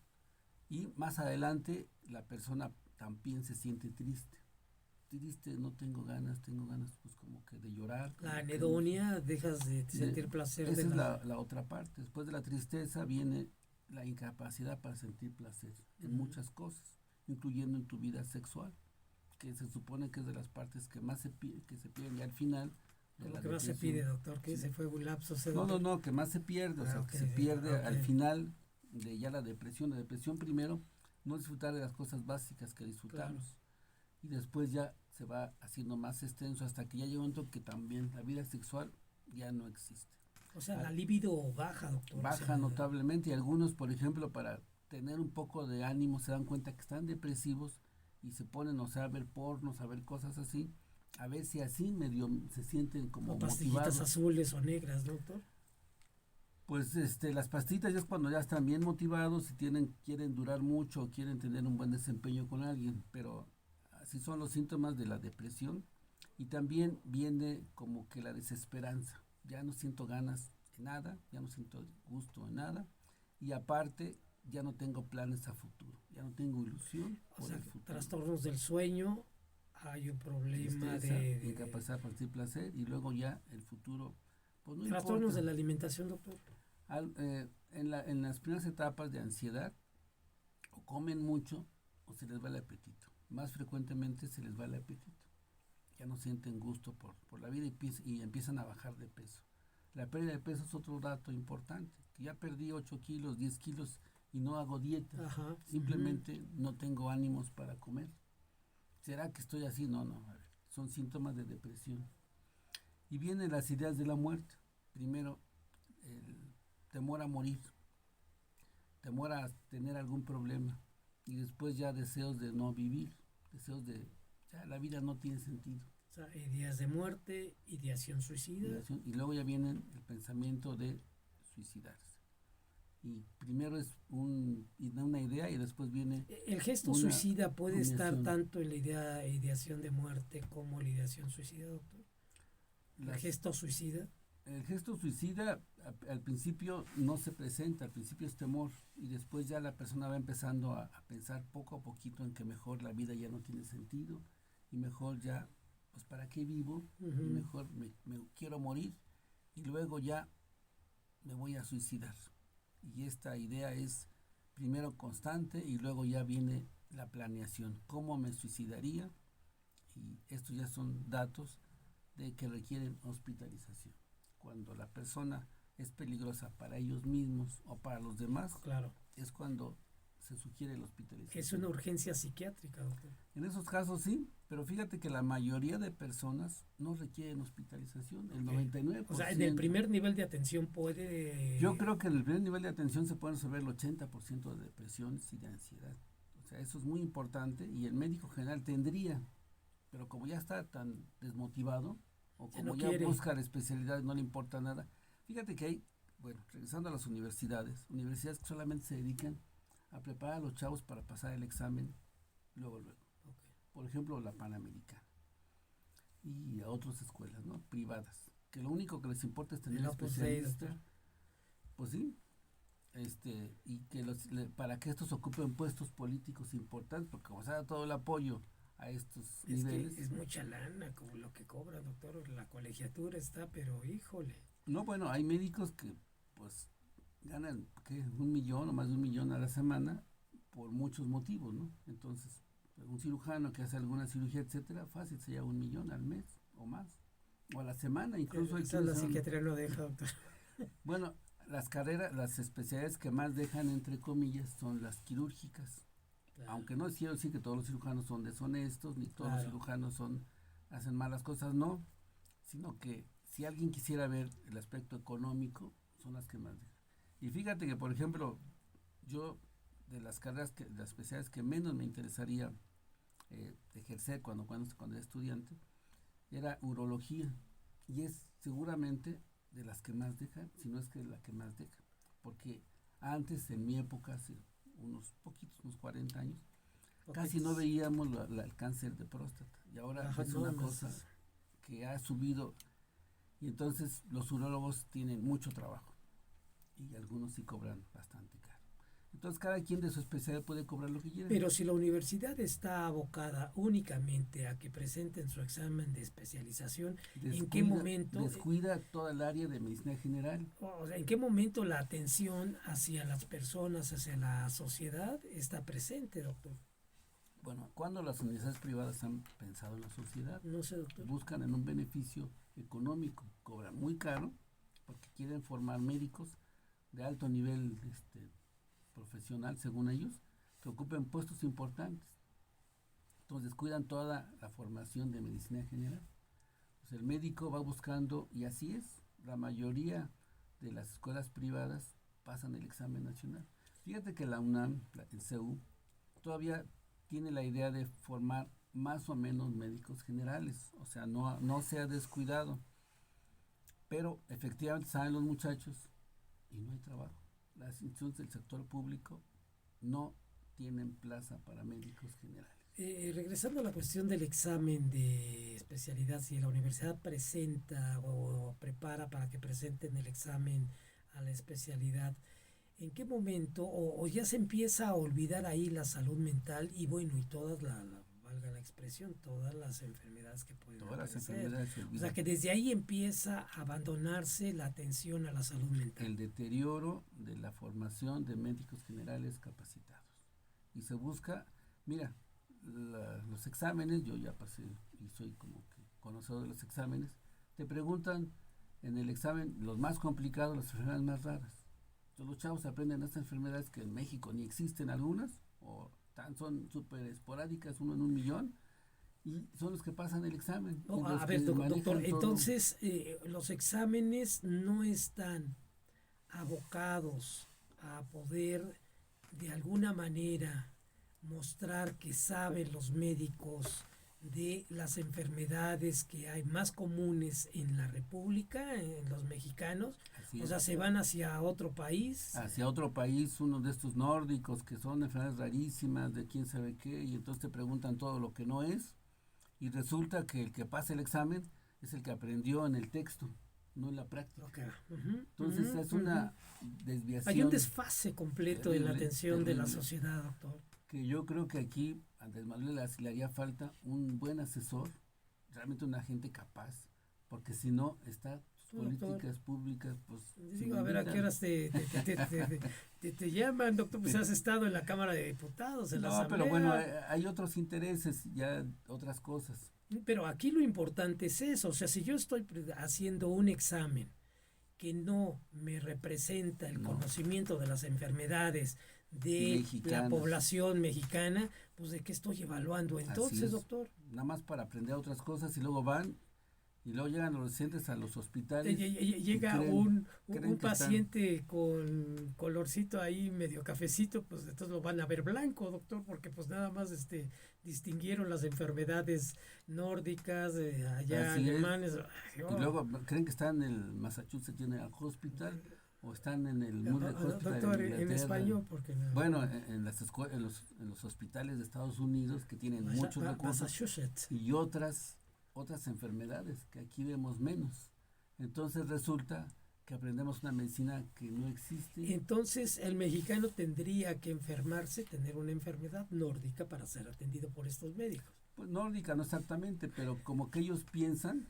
y más adelante la persona también se siente triste. Triste, no tengo ganas pues como que de llorar. La anedonia, dejas de sentir placer. Esa es la otra parte. Después de la tristeza viene la incapacidad para sentir placer en muchas cosas, incluyendo en tu vida sexual, que se supone que es de las partes que más se pierden ya al final. Lo que más se pide, doctor, que se fue un lapso. No, que más se pierde, o sea, que se pierde al final de ya la depresión. La depresión primero, no disfrutar de las cosas básicas que disfrutamos. Claro. Y después ya se va haciendo más extenso hasta que ya llega un momento que también la vida sexual ya no existe. O sea, la libido baja, doctor. Baja notablemente y algunos, por ejemplo, para tener un poco de ánimo se dan cuenta que están depresivos y se ponen, o sea, a ver pornos, a ver cosas así, a ver si así medio se sienten como pastillitas motivados. Azules o negras, doctor. Pues las pastillitas ya es cuando ya están bien motivados y quieren durar mucho o quieren tener un buen desempeño con alguien, pero así son los síntomas de la depresión. Y también viene como que la desesperanza, ya no siento ganas de nada, ya no siento gusto en nada y aparte ya no tengo planes a futuro, ya no tengo ilusión por el futuro. Trastornos del sueño, hay un problema de incapacidad para sentir placer y luego ya el futuro pues no trastornos importa. de la alimentación, doctor. En las primeras etapas de ansiedad o comen mucho o se les va el apetito, más frecuentemente se les va el apetito, ya no sienten gusto por la vida y empiezan a bajar de peso. La pérdida de peso es otro dato importante, que ya perdí 8 kilos, 10 kilos y no hago dieta. Ajá. Simplemente no tengo ánimos para comer. ¿Será que estoy así? No, a ver, son síntomas de depresión. Y vienen las ideas de la muerte. Primero, el temor a morir, temor a tener algún problema y después ya deseos de no vivir, deseos de ya la vida no tiene sentido. O sea, ideas de muerte, ideación suicida. Y luego ya vienen el pensamiento de suicidarse. Y primero es una idea y después viene... El gesto suicida puede estar tanto en la ideación de muerte como la ideación suicida, doctor. ¿El gesto suicida? El gesto suicida al principio no se presenta, al principio es temor y después ya la persona va empezando a pensar poco a poquito en que mejor la vida ya no tiene sentido y mejor ya, pues para qué vivo, y mejor me quiero morir y luego ya me voy a suicidar. Y esta idea es primero constante y luego ya viene la planeación, cómo me suicidaría y estos ya son datos de que requieren hospitalización. Cuando la persona es peligrosa para ellos mismos o para los demás, claro, es cuando se sugiere la hospitalización. Es una urgencia psiquiátrica, doctor. En esos casos sí, pero fíjate que la mayoría de personas no requieren hospitalización, el 99%. O sea, en el primer nivel de atención puede... Yo creo que en el primer nivel de atención se pueden resolver el 80% de depresiones y de ansiedad. O sea, eso es muy importante y el médico general tendría, pero como ya está tan desmotivado, o como ya busca la especialidad, no le importa nada. Fíjate que hay, bueno, regresando a las universidades que solamente se dedican a preparar a los chavos para pasar el examen luego. Okay. Por ejemplo, la Panamericana y a otras escuelas, ¿no? Privadas, que lo único que les importa es tener especialista. Pues sí, y que para que estos ocupen puestos políticos importantes, porque como se da todo el apoyo a estos niveles. Que es mucha lana como lo que cobra, doctor, la colegiatura está, pero híjole. No, bueno, hay médicos que pues ganan ¿qué? 1 millón o más de 1 millón a la semana por muchos motivos, ¿no? Entonces, un cirujano que hace alguna cirugía, etcétera, fácil se lleva 1 millón al mes o más. o a la semana, incluso hay Esa la quienes psiquiatría no deja, doctor. bueno, las especialidades que más dejan, entre comillas, son las quirúrgicas. Claro, Aunque no quiero decir que todos los cirujanos son deshonestos, ni todos los claro. cirujanos hacen malas cosas, no, sino que si alguien quisiera ver el aspecto económico, son las que más dejan. Y fíjate que, por ejemplo, yo de las las especialidades que menos me interesaría ejercer cuando era estudiante, era urología. Y es seguramente de las que más deja, si no es que la que más deja. Porque antes, en mi época, hace unos 40 años, casi no veíamos el cáncer de próstata. Y ahora Ajá, es no, una no cosa es- que ha subido. Y entonces los urólogos tienen mucho trabajo. Y algunos sí cobran bastante caro. Entonces cada quien de su especialidad puede cobrar lo que quiera. Pero si la universidad está abocada únicamente a que presenten su examen de especialización, ¿en qué momento, Descuida toda el área de medicina general. o sea, en qué momento la atención hacia las personas, hacia la sociedad está presente, doctor? Bueno, cuando las universidades privadas han pensado en la sociedad, No sé, doctor. buscan en un beneficio económico, cobran muy caro porque quieren formar médicos de alto nivel profesional, según ellos, que ocupen puestos importantes. Entonces cuidan toda la formación de medicina general. Pues el médico va buscando, y así es, la mayoría de las escuelas privadas pasan el examen nacional. Fíjate que la UNAM, el CEU, todavía tiene la idea de formar más o menos médicos generales, o sea, no se ha descuidado, pero efectivamente salen los muchachos y no hay trabajo. Las instituciones del sector público no tienen plaza para médicos generales. Regresando a la cuestión del examen de especialidad, si la universidad presenta o prepara para que presenten el examen a la especialidad, ¿en qué momento o ya se empieza a olvidar ahí la salud mental y bueno, y todas valga la expresión, todas las enfermedades que pueden Todas las aparecer? enfermedades se O sea, olvidan. que desde ahí empieza a abandonarse la atención a la salud mental. El deterioro de la formación de médicos generales capacitados. Y se busca, mira, los exámenes, yo ya pasé y soy como que conocedor de los exámenes, te preguntan en el examen los más complicados, las enfermedades más raras. Entonces los chavos aprenden estas enfermedades que en México ni existen algunas, o son súper esporádicas, 1 en 1 millón, y son los que pasan el examen. No, Y los a ver, que doctor, manejan todo. entonces los exámenes no están abocados a poder de alguna manera mostrar que saben los médicos de las enfermedades que hay más comunes en la República, en los mexicanos, Así o es. sea, se van hacia otro país. Hacia otro país, uno de estos nórdicos que son enfermedades rarísimas, de quién sabe qué, y entonces te preguntan todo lo que no es, y resulta que el que pasa el examen es el que aprendió en el texto, no en la práctica. Okay. Uh-huh, Entonces es una desviación. Hay un desfase completo en la terrible, atención de la terrible, sociedad, doctor. que yo creo que aquí a Andrés Manuel le haría falta un buen asesor, realmente una gente capaz, porque si no, sus políticas públicas, pues... Digo, a ver a qué horas te llaman, doctor, pues has estado en la Cámara de Diputados, en la No, pero Asamblea. bueno, hay otros intereses, ya otras cosas. Pero aquí lo importante es eso, o sea, si yo estoy haciendo un examen que no me representa el conocimiento de las enfermedades de Mexicanas. la población mexicana, pues de qué estoy evaluando entonces, doctor. Nada más para aprender otras cosas y luego van y luego llegan los residentes a los hospitales. Llega un paciente con colorcito ahí medio cafecito, pues entonces lo van a ver blanco, doctor, porque pues nada más distinguieron las enfermedades nórdicas, allá Así alemanes. Y luego creen que están en el Massachusetts General Hospital o están en el Murdoch Hospital doctor, en español, porque no. Bueno, en los hospitales de Estados Unidos que tienen muchos recursos y otras enfermedades que aquí vemos menos. Entonces resulta que aprendemos una medicina que no existe. Entonces el mexicano tendría que enfermarse, tener una enfermedad nórdica para ser atendido por estos médicos. Pues nórdica no exactamente, pero como que ellos piensan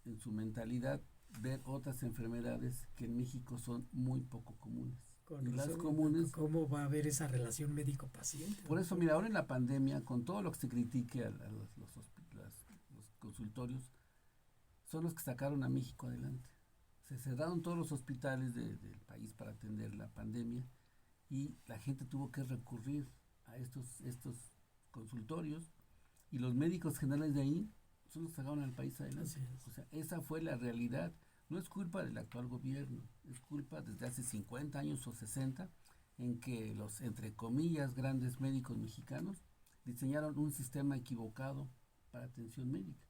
en su mentalidad ver otras enfermedades que en México son muy poco comunes. Y las comunes. ¿Cómo va a haber esa relación médico-paciente? Por eso, mira, ahora en la pandemia, con todo lo que se critique a los consultorios, son los que sacaron a México adelante. Se cerraron todos los hospitales del país para atender la pandemia y la gente tuvo que recurrir a estos consultorios y los médicos generales de ahí son los que sacaron al país adelante. O sea, esa fue la realidad. No es culpa del actual gobierno, es culpa desde hace 50 años o 60 en que los, entre comillas, grandes médicos mexicanos diseñaron un sistema equivocado para atención médica.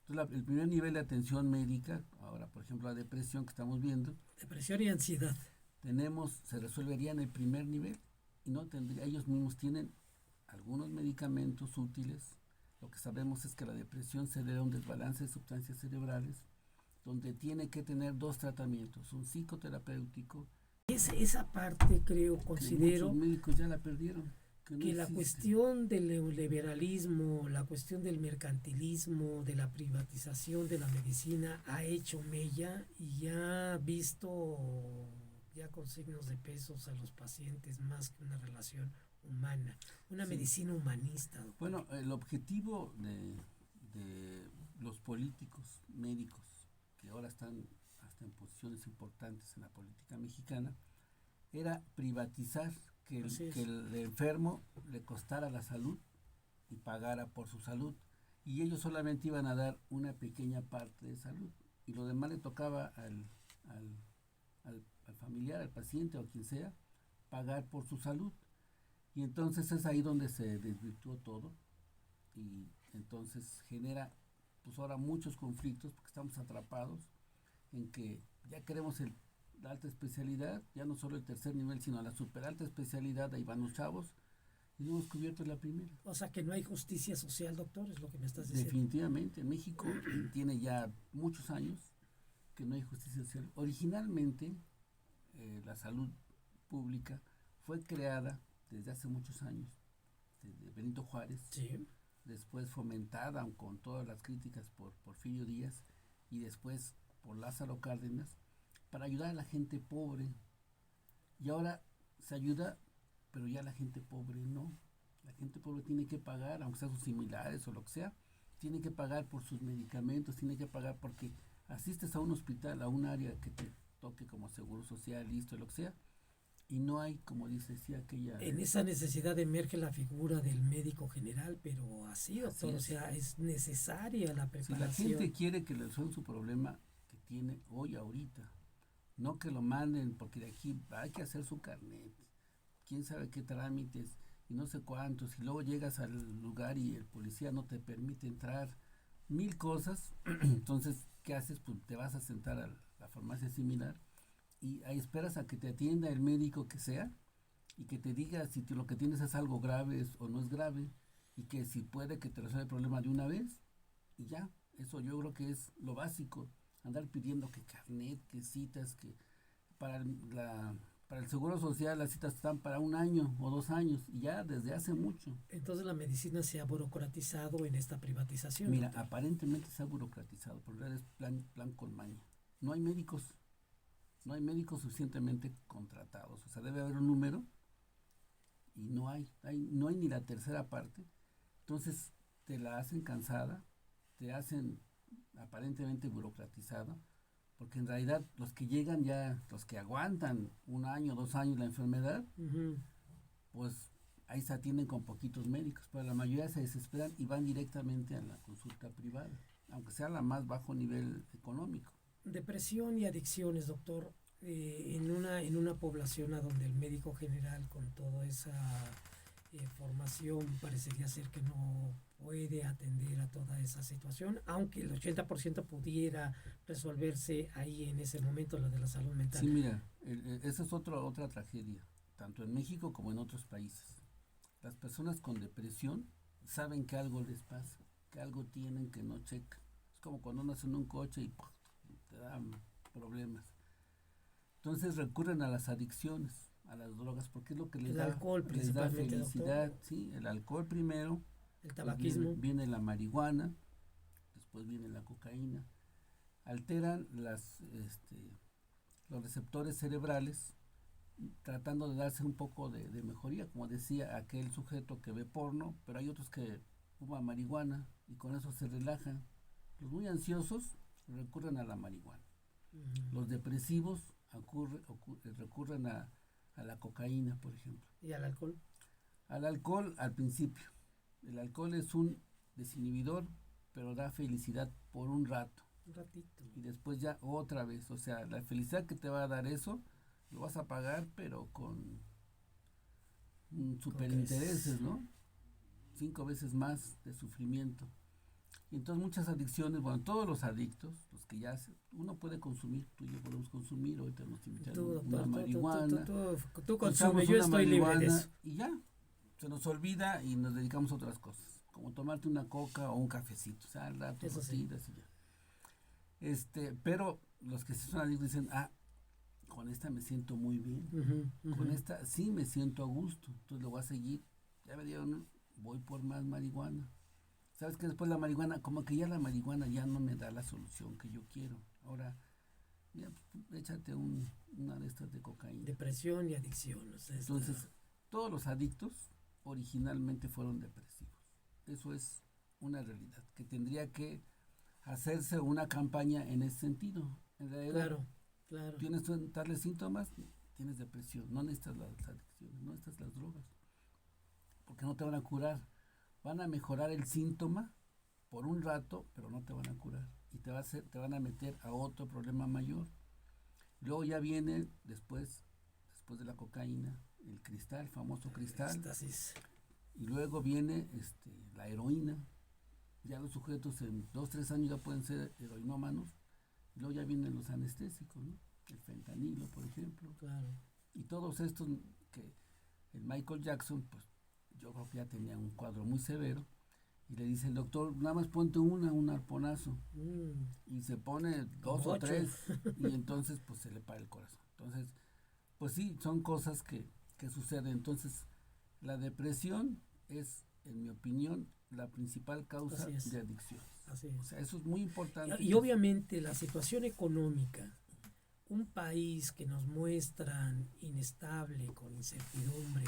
Entonces, el primer nivel de atención médica, ahora por ejemplo la depresión que estamos viendo, depresión y ansiedad, se resolvería en el primer nivel y no tendría, ellos mismos tienen algunos medicamentos útiles. Lo que sabemos es que la depresión se debe a un desbalance de sustancias cerebrales, donde tiene que tener 2 tratamientos, un psicoterapéutico. Esa parte considero muchos médicos ya la perdieron. Que la cuestión del neoliberalismo, la cuestión del mercantilismo, de la privatización de la medicina ha hecho mella y ha visto ya con signos de pesos a los pacientes más que una relación humana, una medicina humanista. Doctor. Bueno, el objetivo de los políticos médicos que ahora están hasta en posiciones importantes en la política mexicana era privatizar, que el enfermo le costara la salud y pagara por su salud, y ellos solamente iban a dar una pequeña parte de salud y lo demás le tocaba al familiar, al paciente o a quien sea, pagar por su salud. Y entonces es ahí donde se desvirtuó todo y entonces genera pues ahora muchos conflictos porque estamos atrapados en que ya queremos la alta especialidad, ya no solo el tercer nivel, sino la super alta especialidad, ahí van los chavos, y no hemos cubierto la primera. O sea que no hay justicia social, doctor, es lo que me estás diciendo. Definitivamente, en México tiene ya muchos años que no hay justicia social. Originalmente, la salud pública fue creada desde hace muchos años, desde Benito Juárez, sí. Después fomentada con todas las críticas por Porfirio Díaz y después por Lázaro Cárdenas, para ayudar a la gente pobre. Y ahora se ayuda, pero ya la gente pobre no. La gente pobre tiene que pagar, aunque sean sus similares o lo que sea, tiene que pagar por sus medicamentos, tiene que pagar porque asistes a un hospital, a un área que te toque como seguro social, listo, lo que sea, y no hay, como decía aquella... En esa necesidad emerge la figura del médico general, pero así, doctor, o sea, es necesaria la preparación. Si la gente quiere que le resuelvan su problema que tiene hoy, ahorita, no que lo manden, porque de aquí hay que hacer su carnet, quién sabe qué trámites, y no sé cuántos, y luego llegas al lugar y el policía no te permite entrar, 1000 cosas, entonces, ¿qué haces? Pues te vas a sentar a la farmacia similar, y ahí esperas a que te atienda el médico que sea y que te diga si lo que tienes es algo grave o no es grave y que si puede que te resuelva el problema de una vez y ya. Eso yo creo que es lo básico, andar pidiendo que carnet, que citas, que para el seguro social las citas están para 1 año o 2 años y ya desde hace mucho. Entonces la medicina se ha burocratizado en esta privatización. Mira, aparentemente se ha burocratizado, pero en realidad es plan con maña. No hay médicos suficientemente contratados, o sea, debe haber un número y no hay ni la tercera parte. Entonces te la hacen cansada, te hacen aparentemente burocratizada, porque en realidad los que llegan ya, los que aguantan 1 año, 2 años la enfermedad, pues ahí se atienden con poquitos médicos, pero la mayoría se desesperan y van directamente a la consulta privada, aunque sea la más bajo nivel económico. Depresión y adicciones, doctor, en una población a donde el médico general con toda esa formación parecería ser que no puede atender a toda esa situación, aunque el 80% pudiera resolverse ahí en ese momento, lo de la salud mental. Sí, mira, esa es otra tragedia, tanto en México como en otros países. Las personas con depresión saben que algo les pasa, que algo tienen que no checan. Es como cuando andas en un coche y te dan problemas. Entonces recurren a las adicciones, a las drogas, porque es lo que les da felicidad. Doctor. Sí, el alcohol primero, el tabaquismo. Viene la marihuana, después viene la cocaína. Alteran los receptores cerebrales, tratando de darse un poco de mejoría, como decía aquel sujeto que ve porno, pero hay otros que fuman marihuana y con eso se relajan. Los muy ansiosos recurren a la marihuana. Ujú. Los depresivos recurren a la cocaína, por ejemplo. ¿Y al alcohol? Al alcohol al principio. El alcohol es un desinhibidor, pero da felicidad por un rato. Un ratito. Y después ya otra vez. O sea, la felicidad que te va a dar eso, lo vas a pagar, pero con super intereses, ¿no? 5 veces más de sufrimiento. Y entonces muchas adicciones, bueno, todos los adictos, los que ya uno puede consumir, tú y yo podemos consumir, hoy tenemos invitado una marihuana, Tú usamos consume, yo una estoy libre de marihuana eso. y ya, se nos olvida y nos dedicamos a otras cosas, como tomarte una coca o un cafecito, o sea, al rato Eso lo sí. tiras y ya. Pero los que sí son adictos dicen, con esta me siento muy bien, Ujú, con ujú. esta sí me siento a gusto, entonces lo voy a seguir, ya me dieron, voy por más marihuana. Sabes que después la marihuana, como que ya la marihuana ya no me da la solución que yo quiero. Ahora, mira, pues, échate una de estas de cocaína. Depresión y adicción. O sea, Entonces, todos los adictos originalmente fueron depresivos. Eso es una realidad, que tendría que hacerse una campaña en ese sentido. En realidad, claro, claro. tienes tales síntomas, tienes depresión, no necesitas las adicciones, no necesitas las drogas, porque no te van a curar. Van a mejorar el síntoma por un rato, pero no te van a curar. Y te van a meter a otro problema mayor. Luego ya viene después de la cocaína, el cristal, famoso cristal. Éxtasis. Y luego viene la heroína. Ya los sujetos en 2, 3 años ya pueden ser heroinómanos. Y luego ya vienen los anestésicos, ¿no? El fentanilo, por ejemplo. Claro. Y todos estos que el Michael Jackson, pues yo creo que ya tenía un cuadro muy severo. Y le dice el doctor, nada más ponte un arponazo. Mm, Y se pone como 2 o 3 8. y entonces pues se le para el corazón. Entonces, pues sí, son cosas que suceden. Entonces, la depresión es, en mi opinión, la principal causa Así es. de adicciones. Así O es. sea, eso es muy importante. Y obviamente la situación económica, un país que nos muestran inestable, con incertidumbre,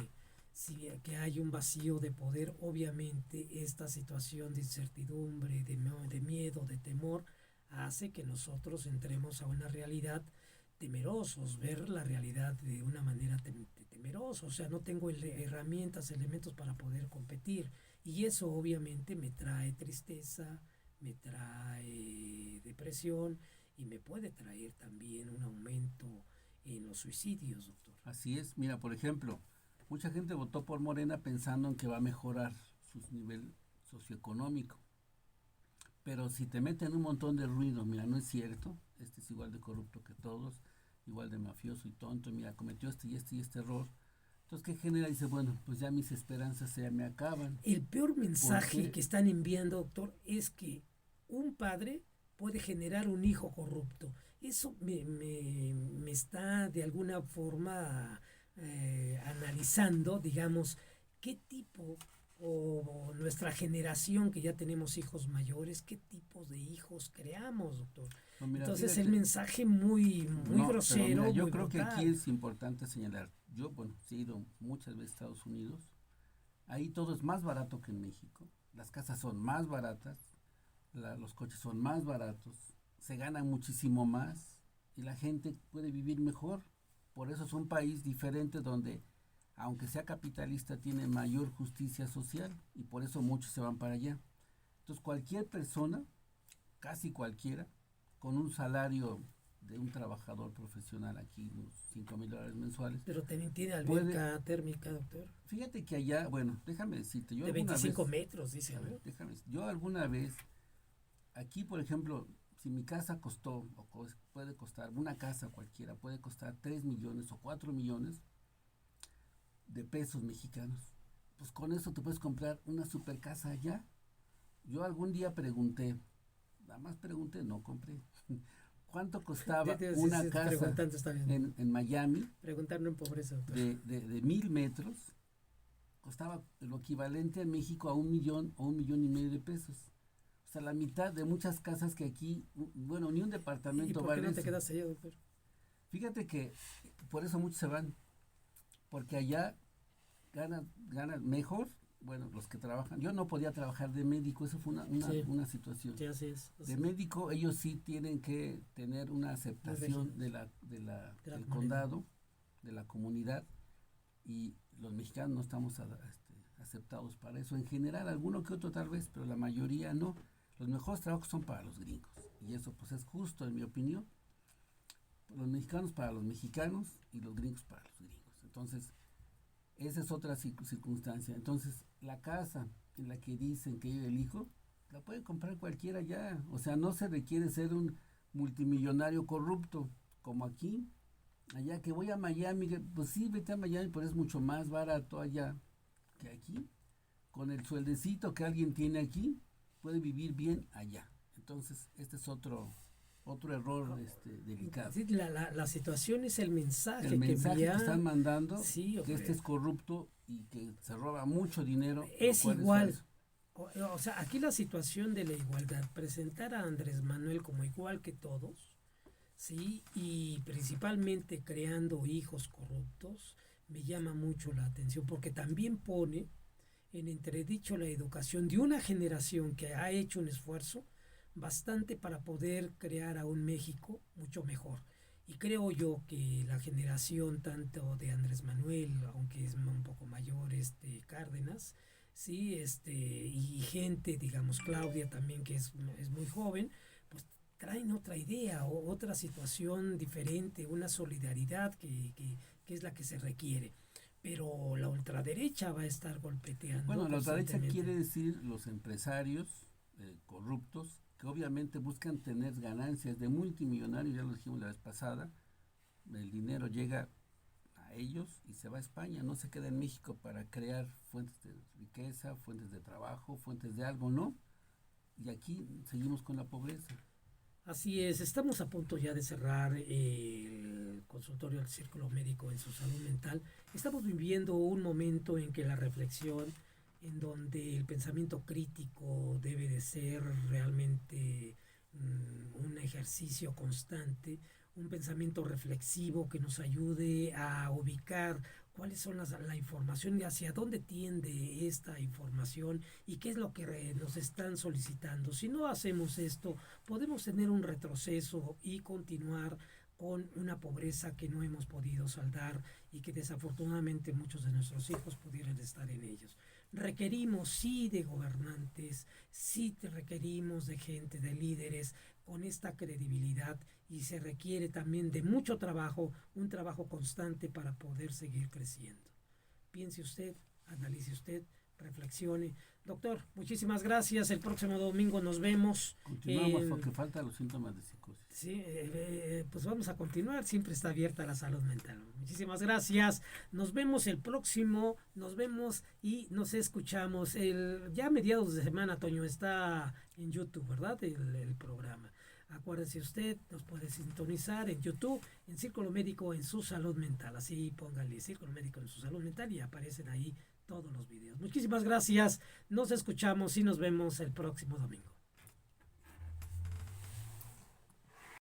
si que hay un vacío de poder, obviamente esta situación de incertidumbre, de miedo, de temor, hace que nosotros entremos a una realidad temerosos, ver la realidad de una manera temerosa, o sea, no tengo herramientas, elementos para poder competir, y eso obviamente me trae tristeza, me trae depresión, y me puede traer también un aumento en los suicidios, doctor. Así es. Mira, por ejemplo, mucha gente votó por Morena pensando en que va a mejorar su nivel socioeconómico. Pero si te meten un montón de ruido, mira, no es cierto, este es igual de corrupto que todos, igual de mafioso y tonto, mira, cometió este error. Entonces, ¿qué genera? Dice, bueno, pues ya mis esperanzas se me acaban. El peor mensaje Porque que están enviando, doctor, es que un padre puede generar un hijo corrupto. Eso me está de alguna forma analizando, digamos, qué tipo, o nuestra generación que ya tenemos hijos mayores, qué tipos de hijos creamos, doctor. no, mira, Entonces fíjate, el mensaje muy no, pero grosero, mira, yo muy creo que aquí brutal. es importante señalar, yo, bueno, sí he ido muchas veces a Estados Unidos, ahí todo es más barato que en México, las casas son más baratas, los coches son más baratos, se gana muchísimo más y la gente puede vivir mejor. Por eso es un país diferente donde, aunque sea capitalista, tiene mayor justicia social y por eso muchos se van para allá. Entonces cualquier persona, casi cualquiera, con un salario de un trabajador profesional aquí, unos $5,000 mensuales, Pero también tiene puede, alberca térmica, doctor. fíjate que allá, bueno, déjame decirte, yo De alguna 25 vez, metros, dice, a ver, ¿no? yo alguna vez, aquí por ejemplo, si mi casa costó, puede costar, una casa cualquiera, puede costar 3 millones o 4 millones de pesos mexicanos, pues con eso te puedes comprar una super casa allá. Yo algún día pregunté, nada más pregunté, no compré, ¿cuánto costaba una casa Preguntando está bien. en Miami Preguntar no empobrece, doctor. de 1,000 metros? Costaba lo equivalente en México a 1 millón o 1,5 millones de pesos. O sea, la mitad de muchas casas que aquí, bueno, ni un ¿Y departamento por qué vale no te eso. quedas allá, doctor? Fíjate que por eso muchos se van, porque allá ganan mejor, bueno, los que trabajan, yo no podía trabajar de médico, eso fue Sí. una situación. Sí, así es. De médico, ellos sí tienen que tener una aceptación De la del comunidad. condado, de la comunidad, y los mexicanos no estamos aceptados para eso. En general, alguno que otro tal vez, pero la mayoría no. Los mejores trabajos son para los gringos, y eso pues es justo en mi opinión. Los mexicanos para los mexicanos y los gringos para los gringos. Entonces, esa es otra circunstancia. Entonces, la casa en la que dicen que vive el hijo, la puede comprar cualquiera ya. O sea, no se requiere ser un multimillonario corrupto, como aquí. Allá que voy a Miami, pues sí, vete a Miami, pero es mucho más barato allá que aquí. Con el sueldecito que alguien tiene aquí, puede vivir bien allá. Entonces, este es otro error delicado. Sí, la situación es el mensaje, El mensaje que están mandando, sí, que este es corrupto y que se roba mucho dinero. Es igual. O sea, aquí la situación de la igualdad, presentar a Andrés Manuel como igual que todos, sí, y principalmente creando hijos corruptos, me llama mucho la atención, porque también pone en entredicho la educación de una generación que ha hecho un esfuerzo bastante para poder crear a un México mucho mejor. Y creo yo que la generación tanto de Andrés Manuel, aunque es un poco mayor, Cárdenas, sí, y gente, digamos, Claudia también, que es muy joven, pues traen otra idea o otra situación diferente, una solidaridad que es la que se requiere. Pero la ultraderecha va a estar golpeteando. Bueno, la ultraderecha quiere decir los empresarios corruptos que obviamente buscan tener ganancias de multimillonarios, ya lo dijimos la vez pasada, el dinero llega a ellos y se va a España, no se queda en México para crear fuentes de riqueza, fuentes de trabajo, fuentes de algo, ¿no? Y aquí seguimos con la pobreza. Así es, estamos a punto ya de cerrar el consultorio del Círculo Médico en su salud mental. Estamos viviendo un momento en que la reflexión, en donde el pensamiento crítico debe de ser realmente un ejercicio constante, un pensamiento reflexivo que nos ayude a ubicar cuáles son la información y hacia dónde tiende esta información y qué es lo que nos están solicitando. Si no hacemos esto, podemos tener un retroceso y continuar con una pobreza que no hemos podido saldar y que desafortunadamente muchos de nuestros hijos pudieran estar en ellos. Requerimos sí de gobernantes, sí requerimos de gente, de líderes con esta credibilidad, y se requiere también de mucho trabajo, un trabajo constante para poder seguir creciendo. Piense usted, analice usted, reflexione. Doctor, muchísimas gracias. El próximo domingo nos vemos. Continuamos porque faltan los síntomas de psicosis. Sí, pues vamos a continuar. Siempre está abierta la salud mental. Muchísimas gracias. Nos vemos el próximo. Nos vemos y nos escuchamos. Ya a mediados de semana, Toño, está en YouTube, ¿verdad? El programa. Acuérdese usted, nos puede sintonizar en YouTube, en Círculo Médico en su salud mental. Así póngale Círculo Médico en su salud mental y aparecen ahí todos los videos. Muchísimas gracias. Nos escuchamos y nos vemos el próximo domingo.